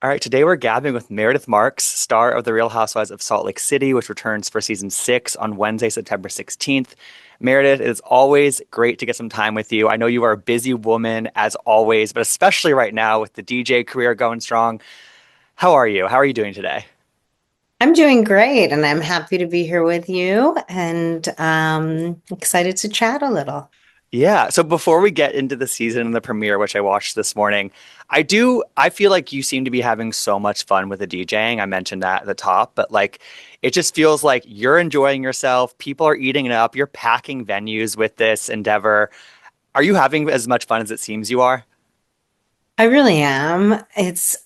All right, today we're gabbing with Meredith Marks, star of The Real Housewives of Salt Lake City, which returns for season 6 on Wednesday, September 16th. Meredith, it is always great to get some time with you. I know you are a busy woman as always, but especially right now with the DJ career going strong. How are you? How are you doing today? I'm doing great, and I'm happy to be here with you and excited to chat a little. Yeah. So before we get into the season and the premiere, which I watched this morning, I feel like you seem to be having so much fun with the DJing. I mentioned that at the top, but like it just feels like you're enjoying yourself. People are eating it up. You're packing venues with this endeavor. Are you having as much fun as it seems you are? I really am. It's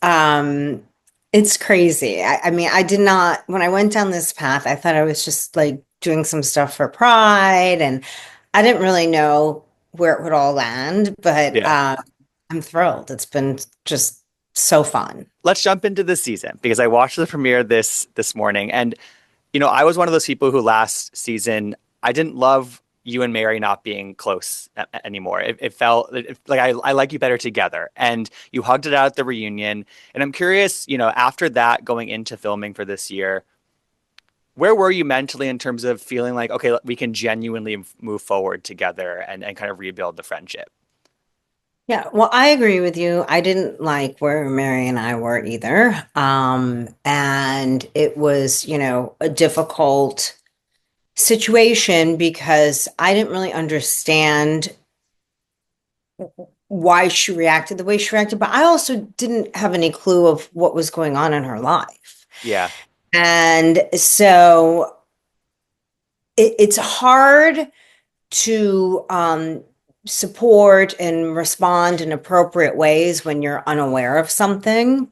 crazy. I mean, I did not when I went down this path, I thought I was just like doing some stuff for pride, and I didn't really know where it would all land, but Yeah. I'm thrilled. It's been just so fun. Let's jump into the season because I watched the premiere this morning and I was one of those people who last season I didn't love you and Mary not being close anymore. It felt like I like you better together. And you hugged it out at the reunion. And I'm curious, after that, going into filming for this year, where were you mentally in terms of feeling like, okay, we can genuinely move forward together and kind of rebuild the friendship? Yeah, well, I agree with you. I didn't like where Mary and I were either. And it was, a difficult situation because I didn't really understand why she reacted the way she reacted, but I also didn't have any clue of what was going on in her life. Yeah. And so it's hard to support and respond in appropriate ways when you're unaware of something.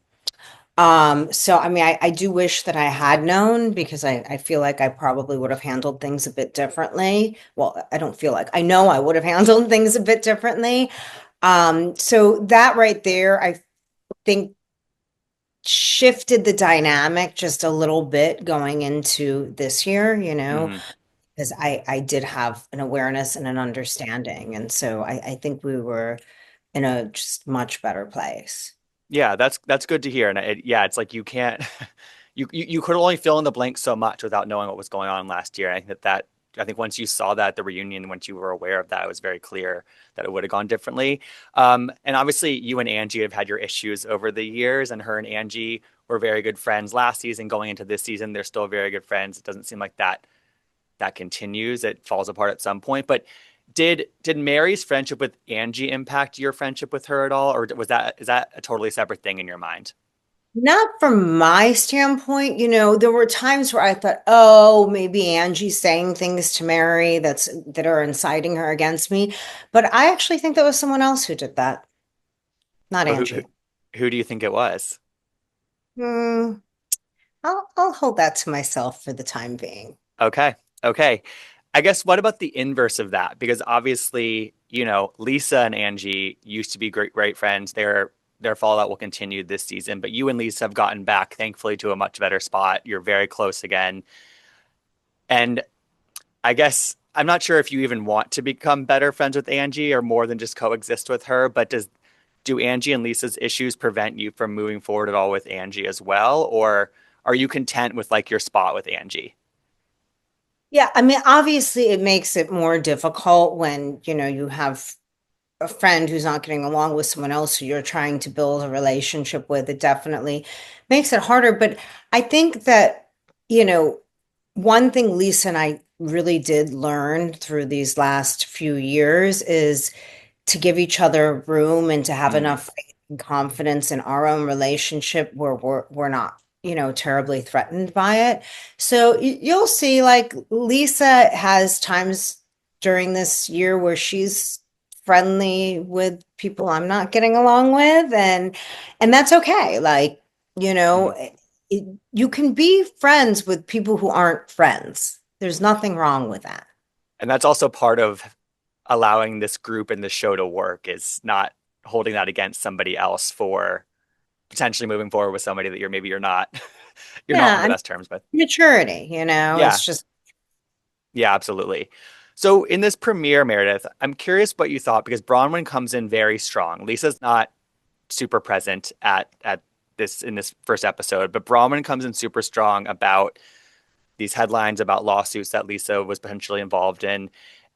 So I mean, I do wish that I had known because I feel like I probably would have handled things a bit differently. Well, I don't feel like I know I would have handled things a bit differently. So that right there, I think shifted the dynamic just a little bit going into this year, Hmm. because I did have an awareness and an understanding. And so I think we were in a just much better place. Yeah, that's good to hear. And yeah, it's like you can't you could only fill in the blank so much without knowing what was going on last year. I think I think once you saw that at the reunion, once you were aware of that, it was very clear that it would have gone differently. And obviously, you and Angie have had your issues over the years, and her and Angie were very good friends last season. Going into this season, they're still very good friends. It doesn't seem like that continues. It falls apart at some point. But did Mary's friendship with Angie impact your friendship with her at all, or is that a totally separate thing in your mind? Not from my standpoint, there were times where I thought, oh, maybe Angie's saying things to Mary that are inciting her against me. But I actually think that was someone else who did that, not Or Angie. who do you think it was? Hmm, I'll hold that to myself for the time being. Okay. Okay. I guess what about the inverse of that? Because obviously, Lisa and Angie used to be great friends. Their fallout will continue this season, but you and Lisa have gotten back, thankfully, to a much better spot. You're very close again. And I guess I'm not sure if you even want to become better friends with Angie or more than just coexist with her, but do Angie and Lisa's issues prevent you from moving forward at all with Angie as well? Or are you content with like your spot with Angie? Yeah, I mean, obviously it makes it more difficult when, you have a friend who's not getting along with someone else who you're trying to build a relationship with. It definitely makes it harder. But I think that, you know, one thing Lisa and I really did learn through these last few years is to give each other room and to have Mm. enough faith and confidence in our own relationship where we're not, terribly threatened by it. So you'll see like Lisa has times during this year where she's friendly with people I'm not getting along with, and that's okay. Like, you know, Mhm. you can be friends with people who aren't friends. There's nothing wrong with that. And that's also part of allowing this group and this show to work is not holding that against somebody else for potentially moving forward with somebody that you're not you're not Yeah, on the I mean, best terms with. maturity, Yeah, it's just yeah, absolutely. So in this premiere, Meredith, I'm curious what you thought because Bronwyn comes in very strong. Lisa's not super present at this first episode, but Brahman comes in super strong about these headlines about lawsuits that Lisa was potentially involved in.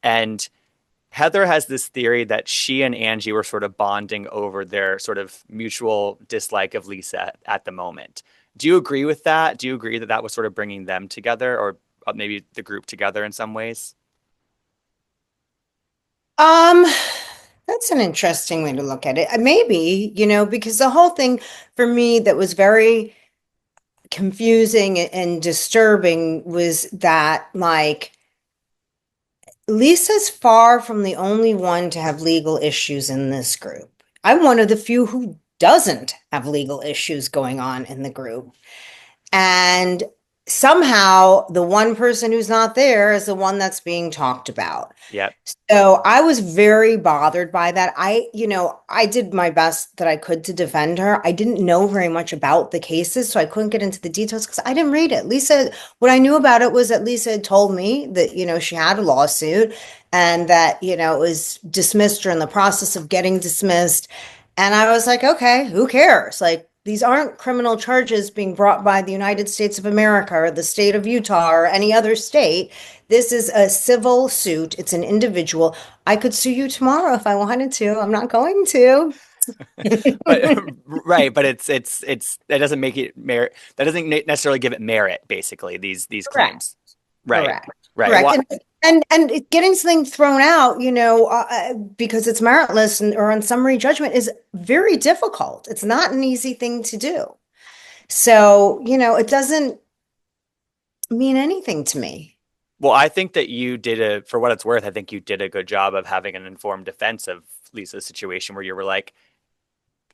And Heather has this theory that she and Angie were sort of bonding over their sort of mutual dislike of Lisa at the moment. Do you agree with that? Do you agree that that was sort of bringing them together, or maybe the group together in some ways? Um, that's an interesting way to look at it. Maybe, because the whole thing for me that was very confusing and disturbing was that, like, Lisa's far from the only one to have legal issues in this group. I'm one of the few who doesn't have legal issues going on in the group. And somehow the one person who's not there is the one that's being talked about. Yep. So I was very bothered by that. I did my best that I could to defend her. I didn't know very much about the cases, so I couldn't get into the details because I didn't read it. Lisa, what I knew about it was that Lisa had told me that, she had a lawsuit and that, it was dismissed or in the process of getting dismissed. And I was like, okay, who cares? Like, these aren't criminal charges being brought by the United States of America or the state of Utah or any other state. This is a civil suit. It's an individual. I could sue you tomorrow if I wanted to. I'm not going to. But right, but it's that doesn't make it merit. That doesn't necessarily give it merit. Basically, these Correct. claims. Right, Correct. right. Correct. Well, Getting something thrown out, because it's meritless or on summary judgment is very difficult. It's not an easy thing to do. So, it doesn't mean anything to me. well, I think that you did for what it's worth, I think you did a good job of having an informed defense of Lisa's situation where you were like,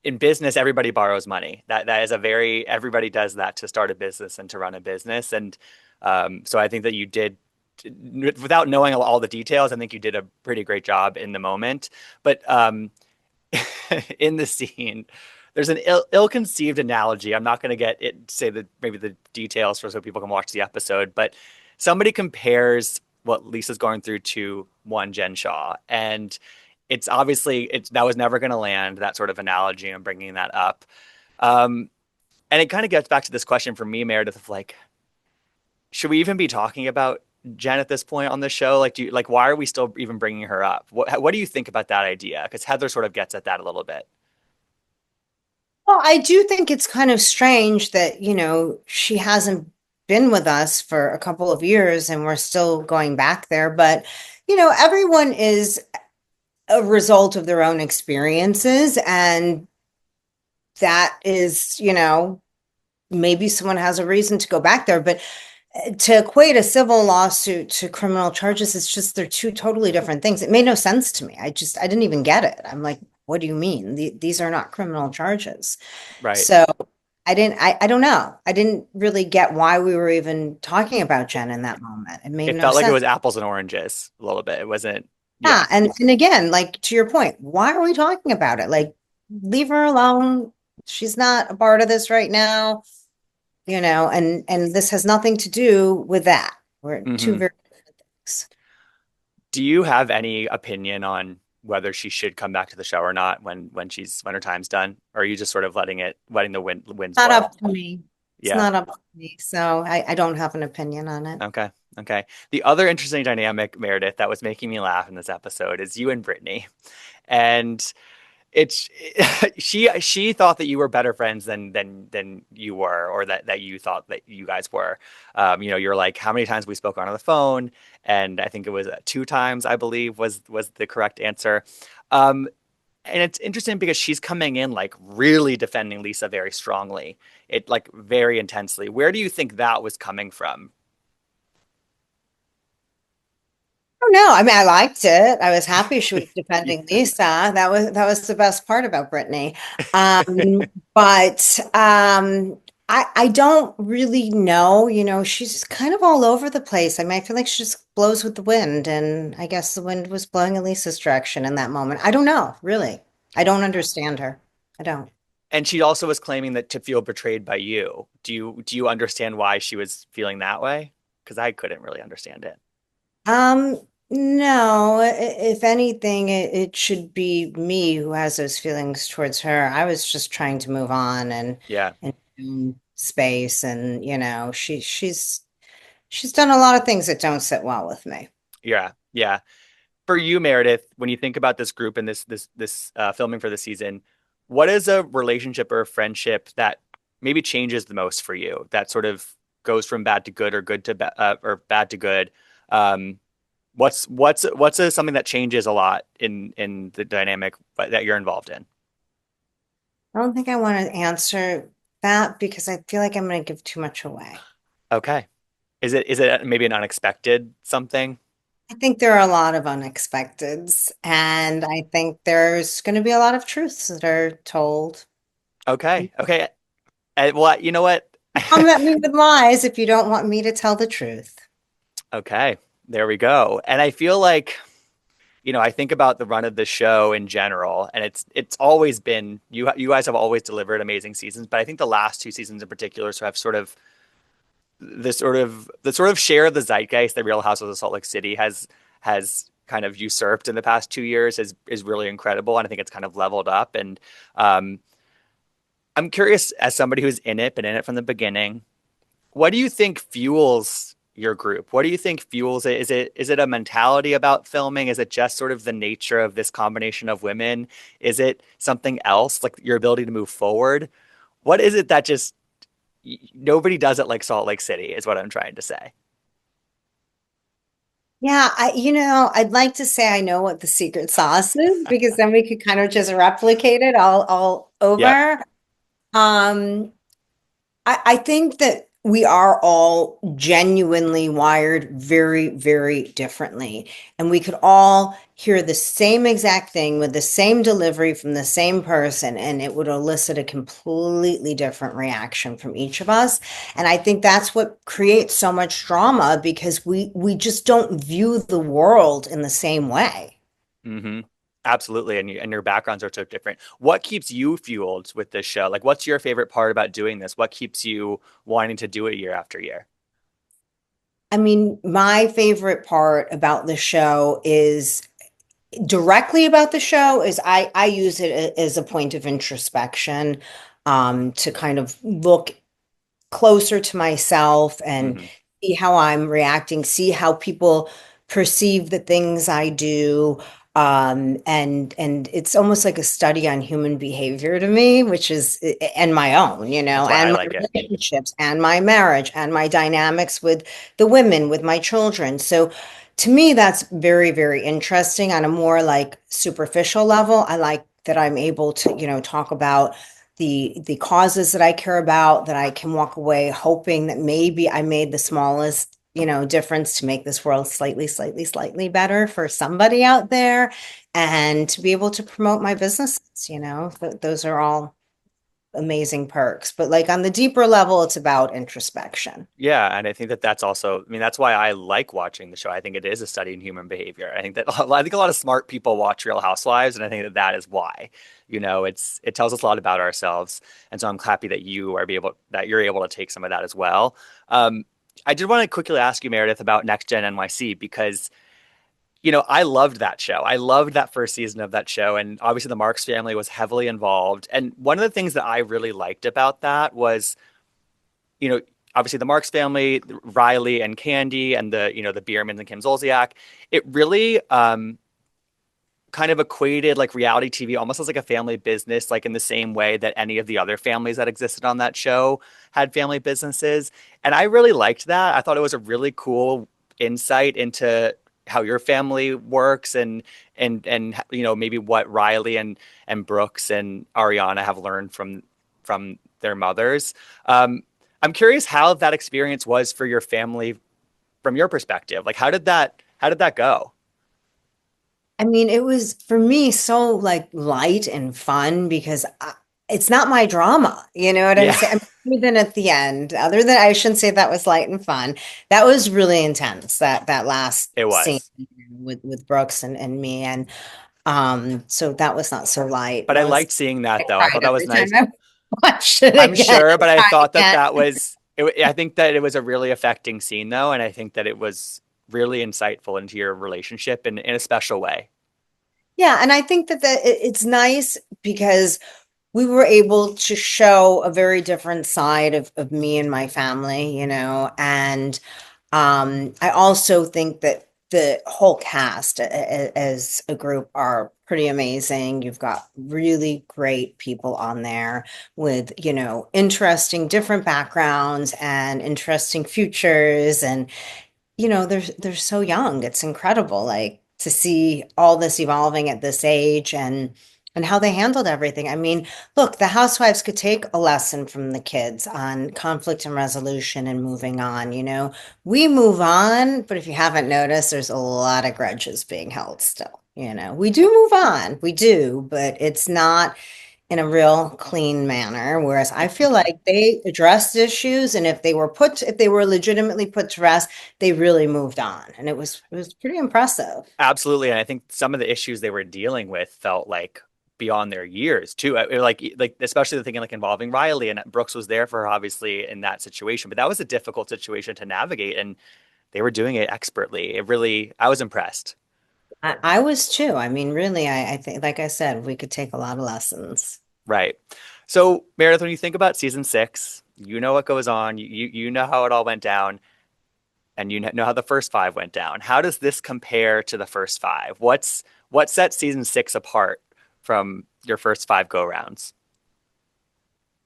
in business, everybody borrows money. That is a very everybody does that to start a business and to run a business. And so I think that you did, without knowing all the details, I think you did a pretty great job in the moment. But in the scene, there's an ill-conceived analogy. I'm not going to say that maybe the details for so people can watch the episode, but somebody compares what Lisa's going through to one Jen Shaw, and it's obviously that was never going to land, that sort of analogy. I'm bringing that up, um, and it kind of gets back to this question for me, Meredith, of like, should we even be talking about Jen at this point on the show? Like, why are we still even bringing her up? What do you think about that idea? Because Heather sort of gets at that a little bit. Well, I do think it's kind of strange that, she hasn't been with us for a couple of years and we're still going back there. But, everyone is a result of their own experiences. And that is, maybe someone has a reason to go back there. But to equate a civil lawsuit to criminal charges, it's just they're two totally different things. It made no sense to me. I didn't even get it. I'm like, what do you mean? These are not criminal charges. Right. So I don't know. I didn't really get why we were even talking about Jen in that moment. It made It no felt like it sense. was apples and oranges a little bit. It wasn't. Yeah, Yeah. and again, like to your point, why are we talking about it? Like, leave her alone. She's not a part of this right now, and this has nothing to do with that. We're two Hmm. very different things. Do you have any opinion on whether she should come back to the show or not when her time's done, or are you just sort of letting the winds Not blow? up to me. It's Yeah. not up to me. So I don't have an opinion on it. Okay. Okay. The other interesting dynamic, Meredith, that was making me laugh in this episode is you and Brittany. And it's she thought that you were better friends than you were, or that you thought that you guys were. You're like, how many times we spoke on the phone, and I think it was two times, I believe, was the correct answer. Um, and it's interesting because she's coming in like really defending Lisa very strongly, it like very intensely. Where do you think that was coming from? Oh no, I mean I liked it. I was happy she was defending Lisa. That was the best part about Brittany. But I don't really know. She's kind of all over the place. I mean, I feel like she just blows with the wind, and I guess the wind was blowing in Lisa's direction in that moment. I don't know, really. I don't understand her. I don't. And she also was claiming that to feel betrayed by you. Do you understand why she was feeling that way? Because I couldn't really understand it. Um, No, if anything, it should be me who has those feelings towards her. I was just trying to move on Yeah, and space, and she's done a lot of things that don't sit well with me. yeah, yeah. For you, Meredith, when you think about this group and this filming for the season, what is a relationship or a friendship that maybe changes the most for you? That sort of goes from bad to good or good to or bad to good. Um, what's something that changes a lot in the dynamic that you're involved in? I don't think I want to answer that because I feel like I'm going to give too much away. Okay, is it maybe an unexpected something? I think there are a lot of unexpecteds, and I think there's going to be a lot of truths that are told. Okay, okay. Well, you know what? Come at me with lies if you don't want me to tell the truth. Okay, there we go. And I feel like, I think about the run of the show in general, and it's always been you guys have always delivered amazing seasons, but I think the last two seasons in particular so have sort of the sort of share of the zeitgeist that Real Housewives of Salt Lake City has kind of usurped in the past 2 years is really incredible, and I think it's kind of leveled up. And um, I'm curious, as somebody who's in it, been in it from the beginning, what do you think fuels your group? What do you think fuels it? Is it a mentality about filming? Is it just sort of the nature of this combination of women? Is it something else, like your ability to move forward? What is it that just nobody does it like Salt Lake City, is what I'm trying to say. Yeah, I'd like to say I know what the secret sauce is because then we could kind of just replicate it all Yep. over. Um, I think that we are all genuinely wired very, very differently. And we could all hear the same exact thing with the same delivery from the same person, and it would elicit a completely different reaction from each of us. And I think that's what creates so much drama because we just don't view the world in the same way. Hmm. Absolutely. And your backgrounds are so different. What keeps you fueled with this show? Like, what's your favorite part about doing this? What keeps you wanting to do it year after year? I mean, my favorite part about the show is directly about the show is I use it as a point of introspection, to kind of look closer to myself and Hmm. see how I'm reacting, see how people perceive the things I do. And it's almost like a study on human behavior to me, which is and my own, That's why I and my like it. relationships and my marriage and my dynamics with the women, with my children. So to me, that's very, very interesting on a more like superficial level. I like that I'm able to, talk about the causes that I care about, that I can walk away hoping that maybe I made the smallest, difference to make this world slightly, slightly, slightly better for somebody out there, and to be able to promote my businesses, those are all amazing perks. But like on the deeper level, it's about introspection. Yeah, and I think that that's also, I mean, that's why I like watching the show. I think it is a study in human behavior. I think that I think a lot of smart people watch Real Housewives, and I think that that is why. It tells us a lot about ourselves, and so I'm happy that you're able to take some of that as well. Um, I did want to quickly ask you, Meredith, about Next Gen NYC because I loved that show. I loved that first season of that show. And obviously, the Marks family was heavily involved. And one of the things that I really liked about that was, you know, obviously the Marks family, Riley and Candy, and the Biermans and Kim Zolciak. It really kind of equated like reality TV almost as like a family business, like in the same way that any of the other families that existed on that show had family businesses. And I really liked that. I thought it was a really cool insight into how your family works and maybe what Riley and Brooks and Ariana have learned from their mothers. I'm curious how that experience was for your family from your perspective. Like how did that go? I mean, it was for me so like light and fun because it's not my drama. You know what I'm Yeah, saying? I mean, other than at the end, other than I shouldn't say that was light and fun. That was really intense. That last it scene was. with Brooks and me, and so that was not so light. But I That was liked seeing that I though. I thought cried that was every time nice. I watched it I'm again. sure, I but I cried thought that again. that was. I think that it was a really affecting scene though, and I think that it was. really insightful into your relationship in a special way. Yeah, and I think that it's nice because we were able to show a very different side of me and my family, and I also think that the whole cast as a group are pretty amazing. You've got really great people on there with, interesting different backgrounds and interesting futures, and they're so young. It's incredible, like to see all this evolving at this age and how they handled everything. I mean, look, the housewives could take a lesson from the kids on conflict and resolution and moving on. We move on, but if you haven't noticed, there's a lot of grudges being held still. We do move on, we do, but it's not in a real clean manner. Whereas I feel like they addressed issues, and if they were legitimately put to rest, they really moved on, and it was pretty impressive. Absolutely, and I think some of the issues they were dealing with felt like beyond their years too. Like especially the thing like involving Riley, and Brooks was there for her obviously in that situation, but that was a difficult situation to navigate, and they were doing it expertly. It really, I was impressed. I was too. I mean, really, I think, like I said, we could take a lot of lessons. Right. So Meredith, when you think about season six, you know what goes on. You know how it all went down, and you know how the first five went down. How does this compare to the first five? What sets season six apart from your first five go rounds?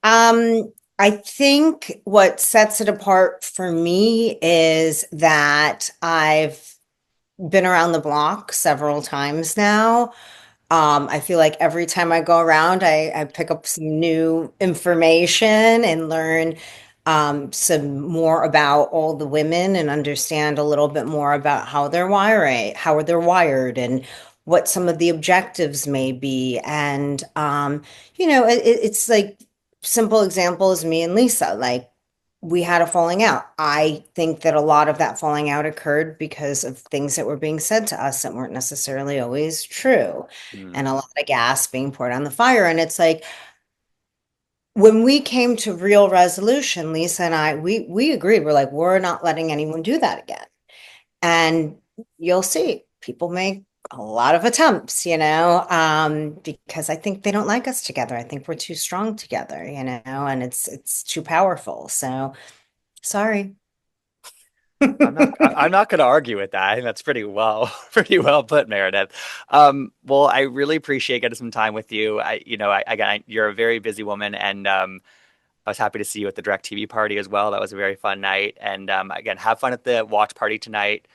I think what sets it apart for me is that I've been around the block several times now. I feel like every time I go around, I pick up some new information and learn some more about all the women and understand a little bit more about how they're wired, and what some of the objectives may be. And it's like simple example is me and Lisa. Like we had a falling out. I think that a lot of that falling out occurred because of things that were being said to us that weren't necessarily always true, Mm, and a lot of gas being poured on the fire. And it's like when we came to real resolution, Lisa and I, we agreed. We're like, we're not letting anyone do that again. And you'll see people make a lot of attempts, because I think they don't like us together. I think we're too strong together, and it's too powerful. So sorry. I'm not going to argue with that. I think that's pretty well pretty well put, Meredith. Well, I really appreciate getting some time with you. You're a very busy woman, and I was happy to see you at the Direct TV party as well. That was a very fun night. And again, have fun at the watch party tonight.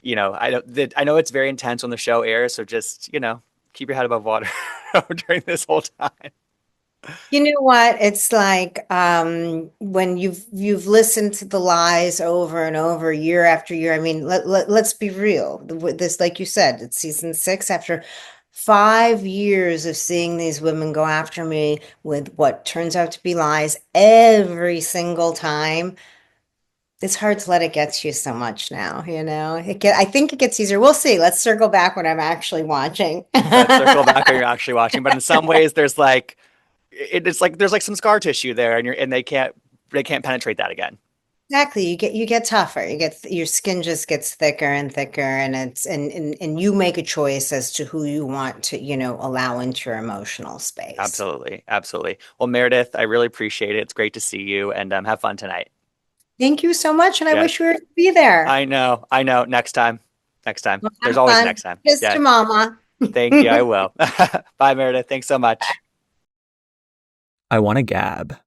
I know it's very intense when the show airs, so just keep your head above water during this whole time. You know what? It's like when you've listened to the lies over and over year after year. I mean, let's be real. This, like you said, it's season six. After 5 years of seeing these women go after me with what turns out to be lies every single time, it's hard to let it get to you so much now. I think it gets easier. We'll see. Let's circle back when I'm actually watching. Let's circle back when you're actually watching. But in some ways, it's like there's like some scar tissue there, and they can't penetrate that again. Exactly. You get tougher. Your skin just gets thicker and thicker, and and you make a choice as to who you want to, allow into your emotional space. Absolutely, absolutely. Well, Meredith, I really appreciate it. It's great to see you, and have fun tonight. Thank you so much, and I Yeah, wish we were to be there. I know, I know. Next time, next time. Well, There's have always a fun. next time. Kiss Yeah. to mama. Thank you. I will. Bye, Meredith. Thanks so much. I want to gab.